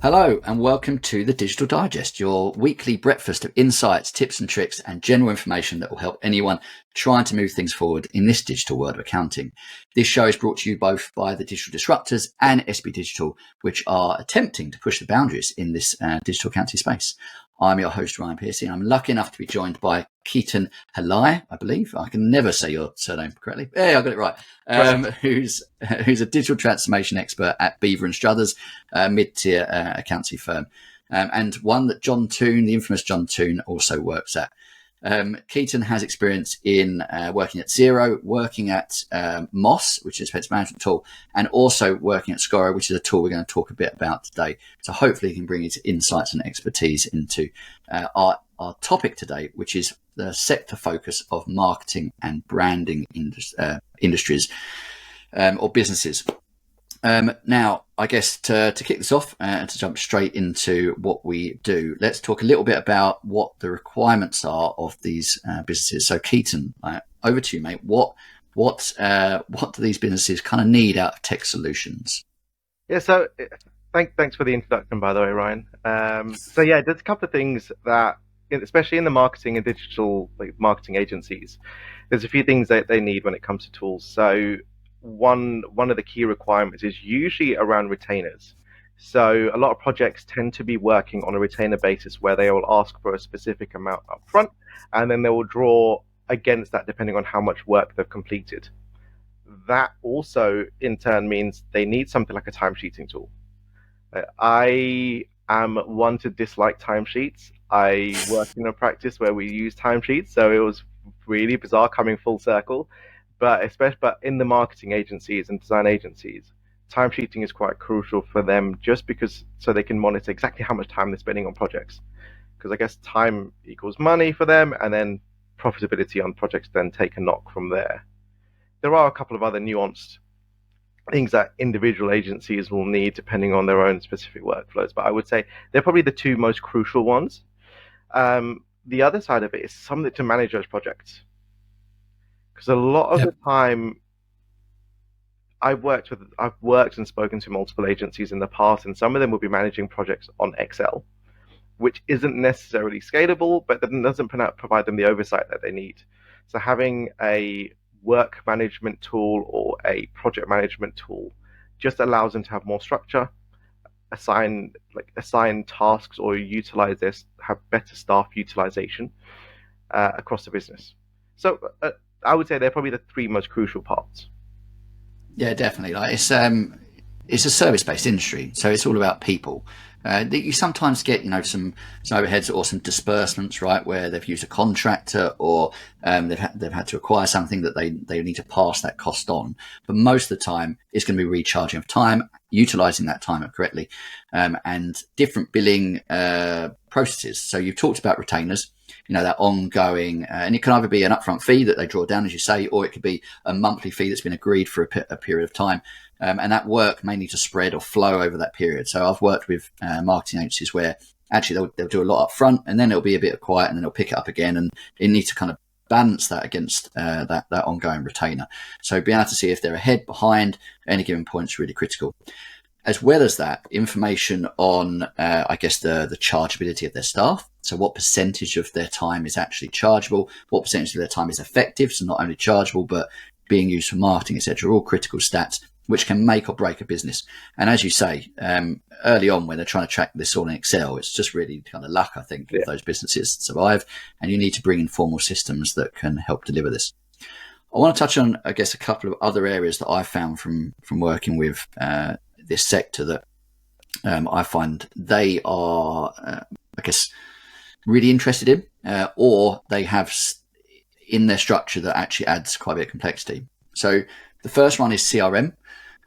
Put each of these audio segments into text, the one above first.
Hello and welcome to the Digital Digest, your weekly breakfast of insights, tips and tricks and general information that will help anyone trying to move things forward in this digital world of accounting. This show is brought to you both by the Digital Disruptors and SB Digital, which are attempting to push the boundaries in this digital accounting space. I'm your host, Ryan Pearcy, and I'm lucky enough to be joined by Keaton Halai, I believe. I can never say your surname correctly. Yeah, I got it right. Who's a digital transformation expert at Beaver and Struthers, a mid-tier accountancy firm, and one that John Toon, the infamous John Toon, also works at. Keaton has experience in working at Xero, working at Moss, which is a expense management tool, and also working at Scoro, which is a tool we're going to talk a bit about today. So hopefully he can bring his insights and expertise into our topic today, which is the sector focus of marketing and branding industries or businesses. Now, I guess to kick this off and to jump straight into what we do, let's talk a little bit about what the requirements are of these businesses. So, Keaton, over to you, mate. What do these businesses kind of need out of tech solutions? Yeah, so thanks for the introduction, by the way, Ryan. There's a couple of things that, especially in the marketing and digital marketing agencies, there's a few things that they need when it comes to tools. So one of the key requirements is usually around retainers. So a lot of projects tend to be working on a retainer basis where they will ask for a specific amount up front, and then they will draw against that depending on how much work they've completed. That also in turn means they need something like a timesheeting tool. I am one to dislike timesheets. I work in a practice where we use timesheets, so it was really bizarre coming full circle. But in the marketing agencies and design agencies, timesheeting is quite crucial for them, just because so they can monitor exactly how much time they're spending on projects. Because I guess time equals money for them, and then profitability on projects then take a knock from there. There are a couple of other nuanced things that individual agencies will need depending on their own specific workflows, but I would say they're probably the two most crucial ones. The other side of it is something to manage those projects. Because a lot of the time, I've worked and spoken to multiple agencies in the past, and some of them will be managing projects on Excel, which isn't necessarily scalable, but that doesn't provide them the oversight that they need. So having a work management tool or a project management tool just allows them to have more structure, assign tasks, or have better staff utilization across the business. So I would say they're probably the three most crucial parts. Yeah, definitely. It's a service-based industry, so it's all about people. You sometimes get, some overheads or some disbursements, right, where they've used a contractor or they've had to acquire something that they need to pass that cost on. But most of the time, it's going to be recharging of time, utilizing that time correctly, and different billing processes. So you've talked about retainers. That ongoing, and it can either be an upfront fee that they draw down, as you say, or it could be a monthly fee that's been agreed for a period of time. And that work may need to spread or flow over that period. So I've worked with marketing agencies where actually they'll do a lot up front, and then there'll be a bit of quiet, and then they'll pick it up again, and it needs to kind of balance that against that ongoing retainer. So being able to see if they're ahead, behind, at any given point is really critical. As well as that, information on, the chargeability of their staff. So what percentage of their time is actually chargeable? What percentage of their time is effective? So not only chargeable, but being used for marketing, etc. All critical stats, which can make or break a business. And as you say, early on when they're trying to track this all in Excel, it's just really kind of luck, I think, if those businesses survive. And you need to bring in formal systems that can help deliver this. I want to touch on, I guess, a couple of other areas that I found from working with this sector that I find they are, really interested in, or they have in their structure that actually adds quite a bit of complexity. So the first one is CRM.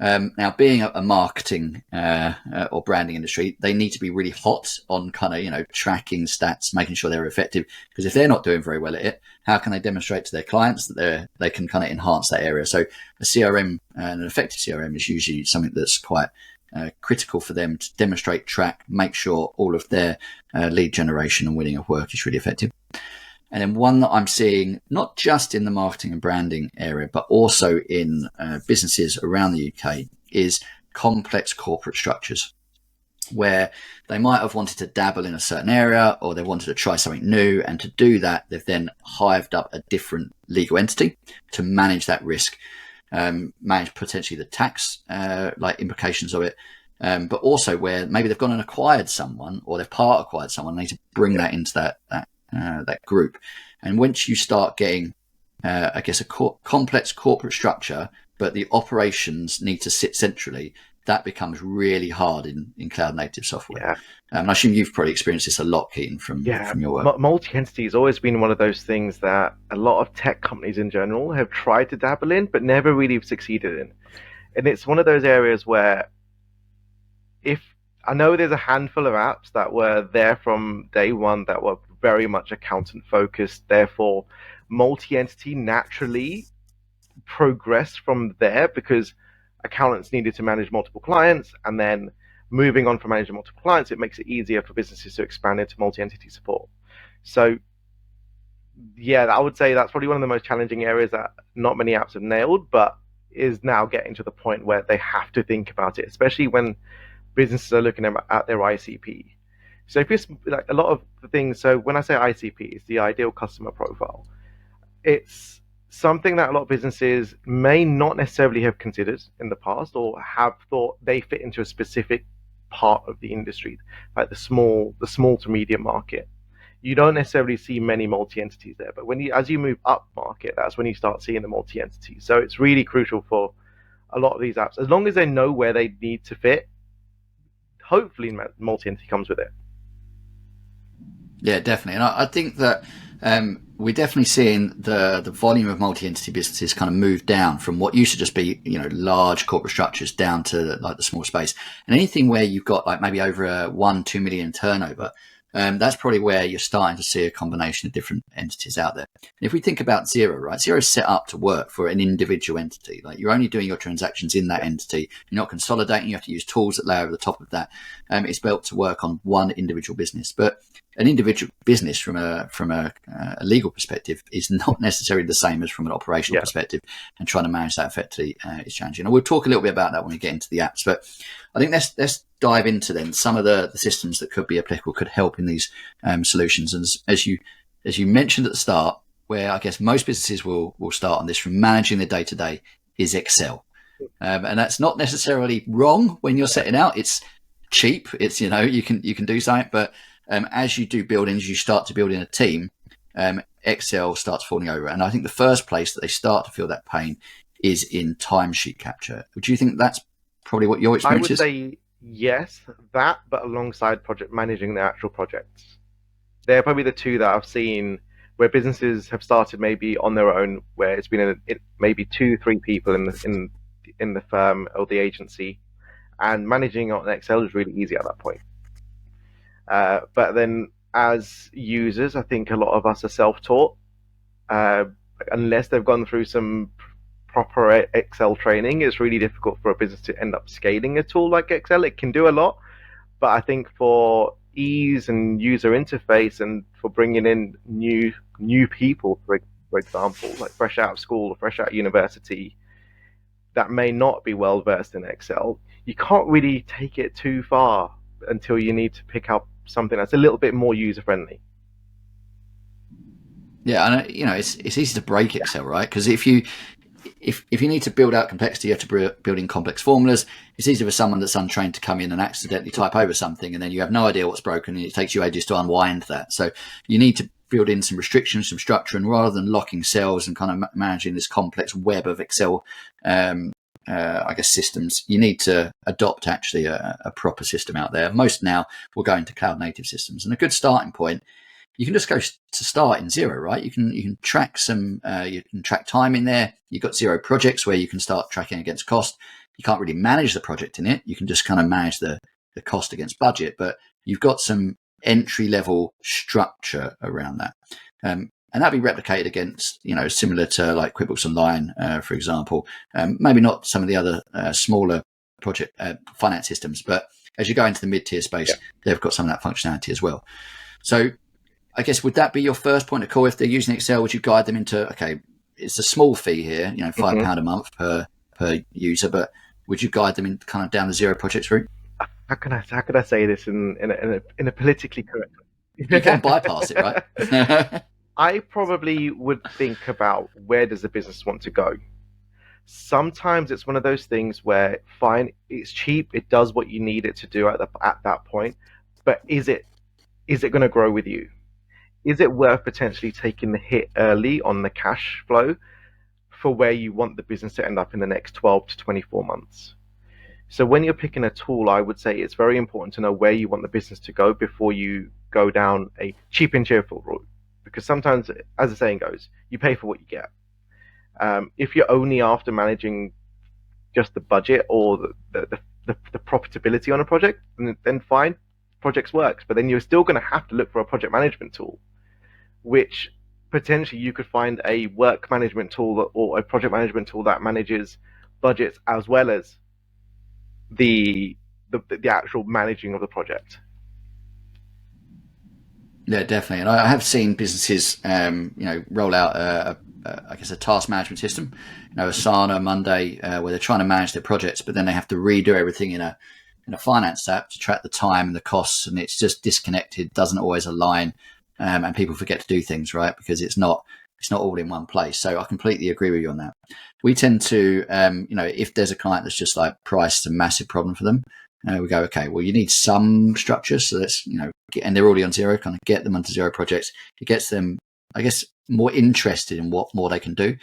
Now, being a marketing or branding industry, they need to be really hot on kind of, tracking stats, making sure they're effective. Because if they're not doing very well at it, how can they demonstrate to their clients that they can kind of enhance that area? So a CRM, an effective CRM, is usually something that's quite critical for them to demonstrate, track, make sure all of their lead generation and winning of work is really effective. And then one that I'm seeing, not just in the marketing and branding area, but also in businesses around the UK, is complex corporate structures. where they might have wanted to dabble in a certain area, or they wanted to try something new. And to do that, they've then hived up a different legal entity to manage that risk, manage potentially the tax implications of it, but also where maybe they've gone and acquired someone, or they've part acquired someone. They need to bring that into that group. And once you start getting, I guess, a complex corporate structure, but the operations need to sit centrally, that becomes really hard in cloud native software. Yeah. And I assume you've probably experienced this a lot, Keaton, from your work. Multi-entity has always been one of those things that a lot of tech companies in general have tried to dabble in, but never really succeeded in. And it's one of those areas where, if I know there's a handful of apps that were there from day one that were very much accountant focused, therefore multi-entity naturally progressed from there because accountants needed to manage multiple clients, and then moving on from managing multiple clients, it makes it easier for businesses to expand into multi-entity support. So yeah, I would say that's probably one of the most challenging areas that not many apps have nailed, but is now getting to the point where they have to think about it, especially when businesses are looking at their ICP. So if it's like a lot of the things, so when I say ICP, it's the ideal customer profile. It's something that a lot of businesses may not necessarily have considered in the past, or have thought they fit into a specific part of the industry, like the small to medium market. You don't necessarily see many multi-entities there, but as you move up market, that's when you start seeing the multi-entities. So it's really crucial for a lot of these apps, as long as they know where they need to fit. Hopefully, multi-entity comes with it. Yeah, definitely. And I think that we're definitely seeing the volume of multi-entity businesses kind of move down from what used to just be, large corporate structures down to like the small space. And anything where you've got like maybe over a 1-2 million turnover, that's probably where you're starting to see a combination of different entities out there. And if we think about Xero, right? Xero is set up to work for an individual entity. Like, you're only doing your transactions in that entity. You're not consolidating. You have to use tools that lay over the top of that. It's built to work on one individual business. But an individual business from a legal perspective is not necessarily the same as from an operational perspective, and trying to manage that effectively is challenging. And we'll talk a little bit about that when we get into the apps, but I think let's dive into then some of the systems that could be applicable, could help in these solutions. And as you mentioned at the start, where I guess most businesses will start on this from managing their day-to-day, is Excel. And that's not necessarily wrong when you're setting out. It's cheap. It's, you can do something, but as you do buildings, you start to build in a team, Excel starts falling over. And I think the first place that they start to feel that pain is in timesheet capture. Would you think that's probably what your experience is? I would say yes, that, but alongside managing the actual projects. They're probably the two that I've seen where businesses have started maybe on their own, where it's been maybe 2-3 people in the firm or the agency, and managing on Excel is really easy at that point. But then as users, I think a lot of us are self-taught. Unless they've gone through some proper Excel training, it's really difficult for a business to end up scaling a tool like Excel. It can do a lot, but I think for ease and user interface, and for bringing in new people, for example, like fresh out of school or fresh out of university, that may not be well versed in Excel, you can't really take it too far until you need to pick up something that's a little bit more user friendly. Yeah, and it's easy to break Excel, right? Because if you need to build out complexity, you have to build in complex formulas. It's easy for someone that's untrained to come in and accidentally type over something, and then you have no idea what's broken, and it takes you ages to unwind that. So you need to build in some restrictions, some structure, and rather than locking cells and kind of managing this complex web of Excel, I guess, systems, you need to adopt actually a proper system out there. Most now will go into cloud native systems, and a good starting point, you can just go to start in Xero, right? You can track you can track time in there. You've got Xero projects where you can start tracking against cost. You can't really manage the project in it. You can just kind of manage the cost against budget, but you've got some entry level structure around that. And that'll be replicated against, similar to like QuickBooks Online, for example. Maybe not some of the other smaller project finance systems, but as you go into the mid-tier space, they've got some of that functionality as well. So I guess, would that be your first point of call? If they're using Excel, would you guide them into, okay, it's a small fee here, £5 a month per user, but would you guide them in kind of down the Xero projects route? how could I say this in a politically correct You way? can bypass it, right? I probably would think about where does the business want to go. Sometimes it's one of those things where fine, it's cheap, it does what you need it to do at that point, but is it going to grow with you? Is it worth potentially taking the hit early on the cash flow for where you want the business to end up in the next 12 to 24 months? So when you're picking a tool, I would say it's very important to know where you want the business to go before you go down a cheap and cheerful route. Because sometimes, as the saying goes, you pay for what you get. If you're only after managing just the budget or the profitability on a project, then fine, projects works. But then you're still going to have to look for a project management tool, which potentially you could find a work management tool or a project management tool that manages budgets as well as the the actual managing of the project. Yeah, definitely. And I have seen businesses, roll out I guess a task management system, Asana, Monday, where they're trying to manage their projects, but then they have to redo everything in a finance app to track the time and the costs, and it's just disconnected, doesn't always align, and people forget to do things, right? Because it's not all in one place. So I completely agree with you on that. We tend to, if there's a client that's just like price is a massive problem for them, we go, okay, well, you need some structure. So let's, and they're already on zero, kind of get them onto zero projects. It gets them, I guess, more interested in what more they can do.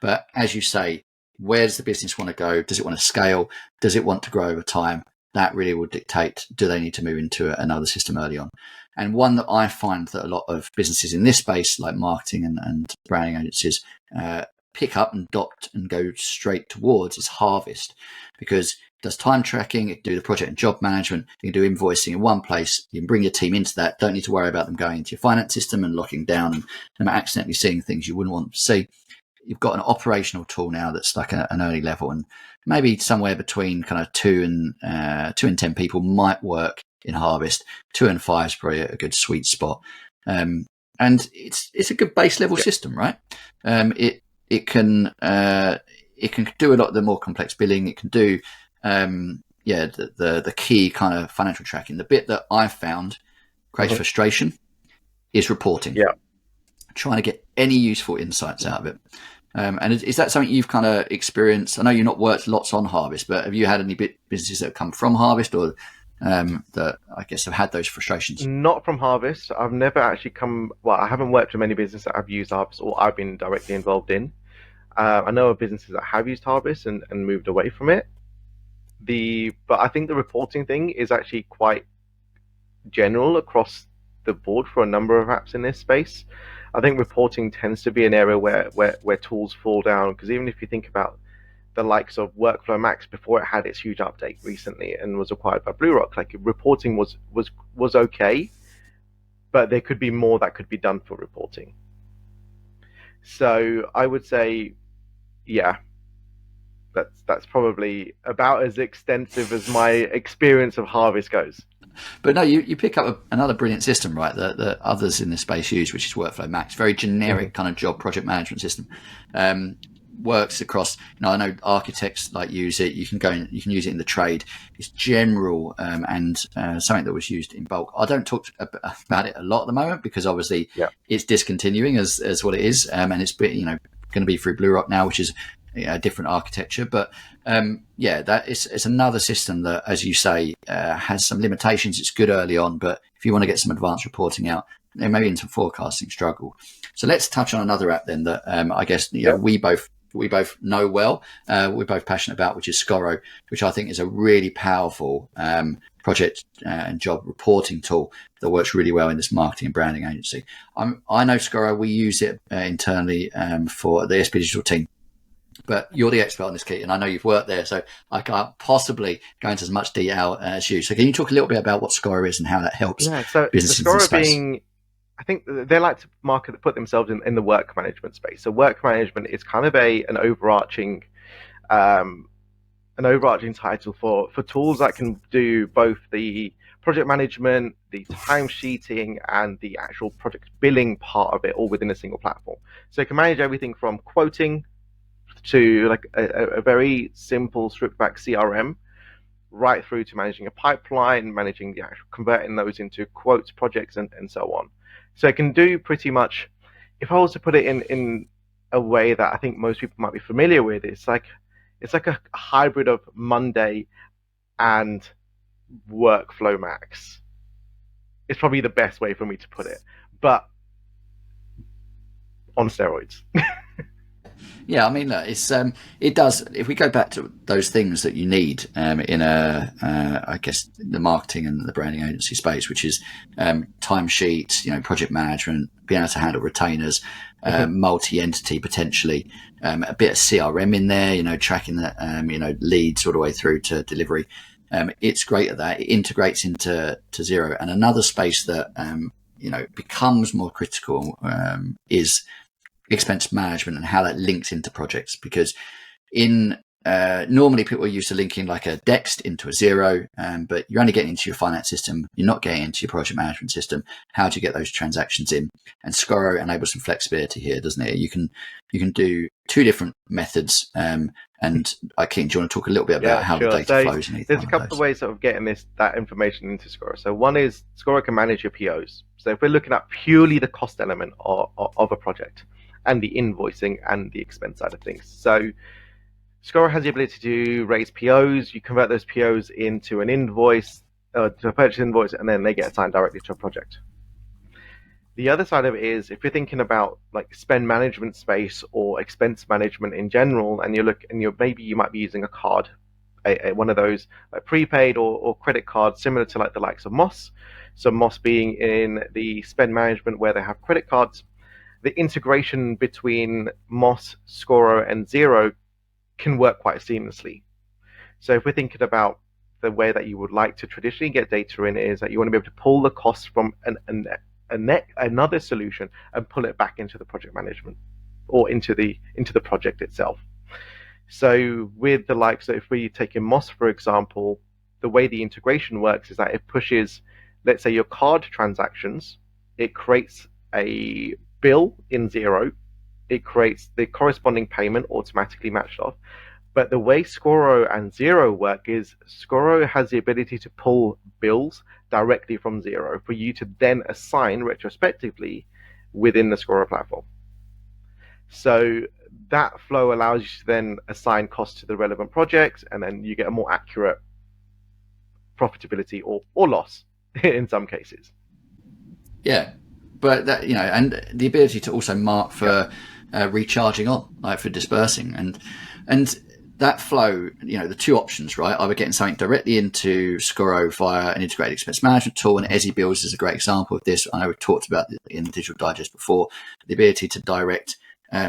But as you say, where does the business want to go? Does it want to scale? Does it want to grow over time? That really will dictate, do they need to move into another system early on? And one that I find that a lot of businesses in this space, like marketing and branding agencies, pick up and adopt and go straight towards is Harvest, because it does time tracking, it can do the project and job management, you can do invoicing in one place, you can bring your team into that, don't need to worry about them going into your finance system and locking down and them accidentally seeing things you wouldn't want to see. You've got an operational tool now that's like an early level, and maybe somewhere between kind of 2 and 10 people might work in Harvest. 2 and 5 is probably a good sweet spot, and it's a good base level system, right? It can do a lot of the more complex billing. It can do the key kind of financial tracking. The bit that I've found creates frustration is reporting. Yeah. Trying to get any useful insights out of it. And is that something you've kind of experienced? I know you've not worked lots on Harvest, but have you had any businesses that have come from Harvest or that I guess have had those frustrations? Not from Harvest. I've never actually well, I haven't worked for many businesses that have used Harvest or I've been directly involved in. I know of businesses that have used Harvest and moved away from it. But I think the reporting thing is actually quite general across the board for a number of apps in this space. I think reporting tends to be an area where tools fall down, because even if you think about the likes of Workflow Max before it had its huge update recently and was acquired by BlueRock, like reporting was okay, but there could be more that could be done for reporting. So I would say, yeah, that's probably about as extensive as my experience of Harvest goes. But no, you pick up another brilliant system, right, that others in this space use, which is Workflow Max. Very generic kind of job project management system. Works across, I know architects like use it. You can use it in the trade. It's general and something that was used in bulk. I don't talk about it a lot at the moment because obviously it's discontinuing as what it is, and it's going to be through BlueRock now, which is a different architecture. But that it's another system that, as you say, has some limitations. It's good early on, but if you want to get some advanced reporting out, then maybe into forecasting struggle. So let's touch on another app then that I guess we both know well, we're both passionate about, which is Scoro, which I think is a really powerful project and job reporting tool that works really well in this marketing and branding agency. I know Scoro, we use it internally for the SP Digital team. But you're the expert on this, Keaton. I know you've worked there, so I can't possibly go into as much detail as you. So can you talk a little bit about what Scoro is and how that helps businesses in this space? I think they like to put themselves in the work management space. So work management is kind of an overarching title for tools that can do both the project management, the timesheeting, and the actual project billing part of it all within a single platform. So it can manage everything from quoting to like a very simple stripped back CRM, right through to managing a pipeline, managing the actual converting those into quotes, projects, and so on. So it can do pretty much, if I was to put it in a way that I think most people might be familiar with, it's like a hybrid of Monday and Workflow Max. It's probably the best way for me to put it, but on steroids. Yeah, I mean, look, it does. If we go back to those things that you need in I guess the marketing and the branding agency space, which is timesheets, project management, being able to handle retainers, multi-entity potentially, a bit of CRM in there, tracking the leads all the way through to delivery. It's great at that. It integrates into Xero, and another space that becomes more critical is expense management and how that links into projects, because normally people are used to linking like a Dext into a Xero, but you're only getting into your finance system, you're not getting into your project management system. How do you get those transactions in? And Scoro enables some flexibility here, doesn't it? You can do two different methods, and Keaton, do you want to talk a little bit about how the data flows? There's a couple of ways of getting that information into Scoro. So one is Scoro can manage your POs. So if we're looking at purely the cost element of a project, and the invoicing and the expense side of things. So Scoro has the ability to raise POs. You convert those POs into an invoice, to a purchase invoice, and then they get assigned directly to a project. The other side of it is if you're thinking about like spend management space or expense management in general, and maybe you might be using a card, one of those like prepaid or credit cards, similar to like the likes of Moss. So Moss being in the spend management where they have credit cards. The integration between Moss, Scoro, and Xero can work quite seamlessly. So if we're thinking about the way that you would like to traditionally get data in, is that you want to be able to pull the costs from another solution and pull it back into the project management or into the project itself. So with the likes of, if we take in Moss, for example, the way the integration works is that it pushes, let's say, your card transactions, it creates a bill in Xero, it creates the corresponding payment automatically matched off. But the way Scoro and Xero work is Scoro has the ability to pull bills directly from Xero for you to then assign retrospectively within the Scoro platform. So that flow allows you to then assign costs to the relevant projects, and then you get a more accurate profitability or loss in some cases. Yeah. But that, and the ability to also mark for recharging on, like for dispersing, and that flow, the two options, right? Either getting something directly into Scoro via an integrated expense management tool, and Ezzy Bills is a great example of this. I know we've talked about it in Digital Digest before, the ability to direct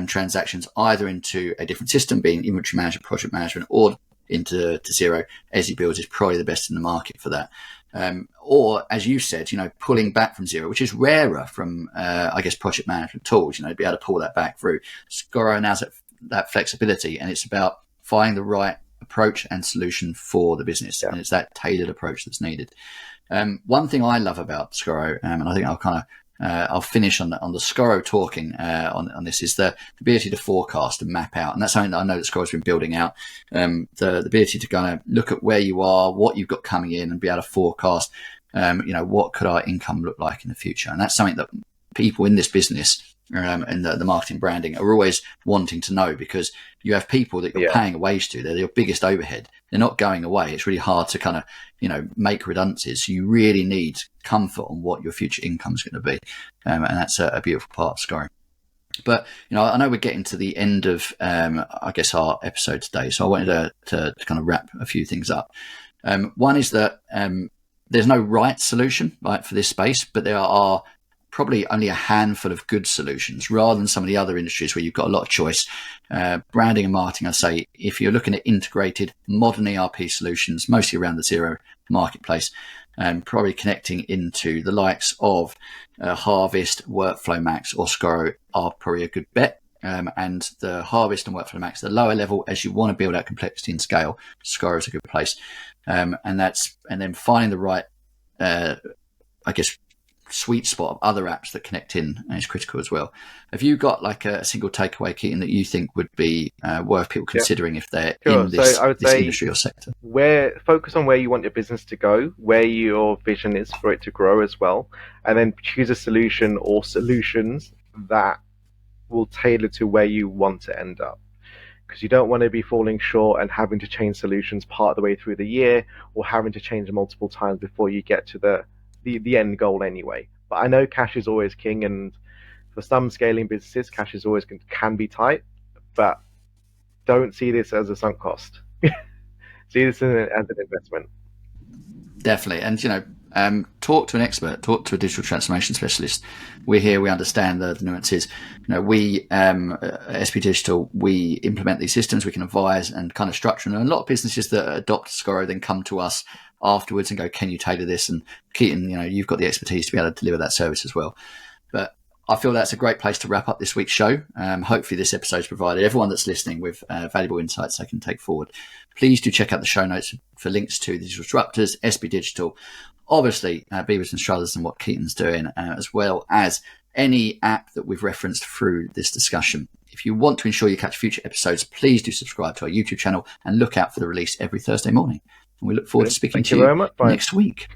transactions either into a different system, being inventory management, project management, or into Xero. Ezzy Bills is probably the best in the market for that. Or, as you said, pulling back from Xero, which is rarer from, I guess, project management tools, to be able to pull that back through. Scoro now has that flexibility, and it's about finding the right approach and solution for the business. Yeah. And it's that tailored approach that's needed. One thing I love about Scoro, and I think I'll finish on the Scoro talking on this, is the ability to forecast and map out. And that's something that I know that Scoro's been building out. The ability to kind of look at where you are, what you've got coming in, and be able to forecast, what could our income look like in the future. And that's something that people in this business and the marketing branding are always wanting to know, because you have people that you're paying a wage to. They're your biggest overhead. They're not going away. It's really hard to kind of, make redundancies. So you really need comfort on what your future income is going to be. And that's a beautiful part of Scoro. But, I know we're getting to the end of, I guess, our episode today. So I wanted to kind of wrap a few things up. One is that there's no right solution, right, for this space, but there are probably only a handful of good solutions, rather than some of the other industries where you've got a lot of choice. Branding and marketing, I'd say, if you're looking at integrated modern ERP solutions, mostly around the Xero marketplace, probably connecting into the likes of Harvest, Workflow Max, or Scoro are probably a good bet. And the Harvest and Workflow Max, the lower level, as you want to build out complexity and scale, Scoro is a good place. And then finding the right, I guess, sweet spot of other apps that connect in is critical as well. Have you got like a single takeaway, Keaton, that you think would be worth people considering if they're Sure. in this, So I would this say industry or sector? focus on where you want your business to go, where your vision is for it to grow as well, and then choose a solution or solutions that will tailor to where you want to end up. Because you don't want to be falling short and having to change solutions part of the way through the year, or having to change multiple times before you get to the end goal anyway. But I know cash is always king, and for some scaling businesses, cash is always can be tight, but don't see this as a sunk cost. See this as an investment. Definitely. And, talk to an expert, talk to a digital transformation specialist. We're here, we understand the nuances. We, at SB Digital, we implement these systems, we can advise and kind of structure. And a lot of businesses that adopt Scoro then come to us afterwards and go, can you tailor this? And Keaton, you've got the expertise to be able to deliver that service as well. But I feel that's a great place to wrap up this week's show. Hopefully this episode's provided everyone that's listening with valuable insights they can take forward. Please do check out the show notes for links to the Digital Disruptors, SB Digital, obviously Beavers and Struthers and what Keaton's doing, as well as any app that we've referenced through this discussion. If you want to ensure you catch future episodes, please do subscribe to our YouTube channel and look out for the release every Thursday morning. And we look forward to speaking to you very much, next week.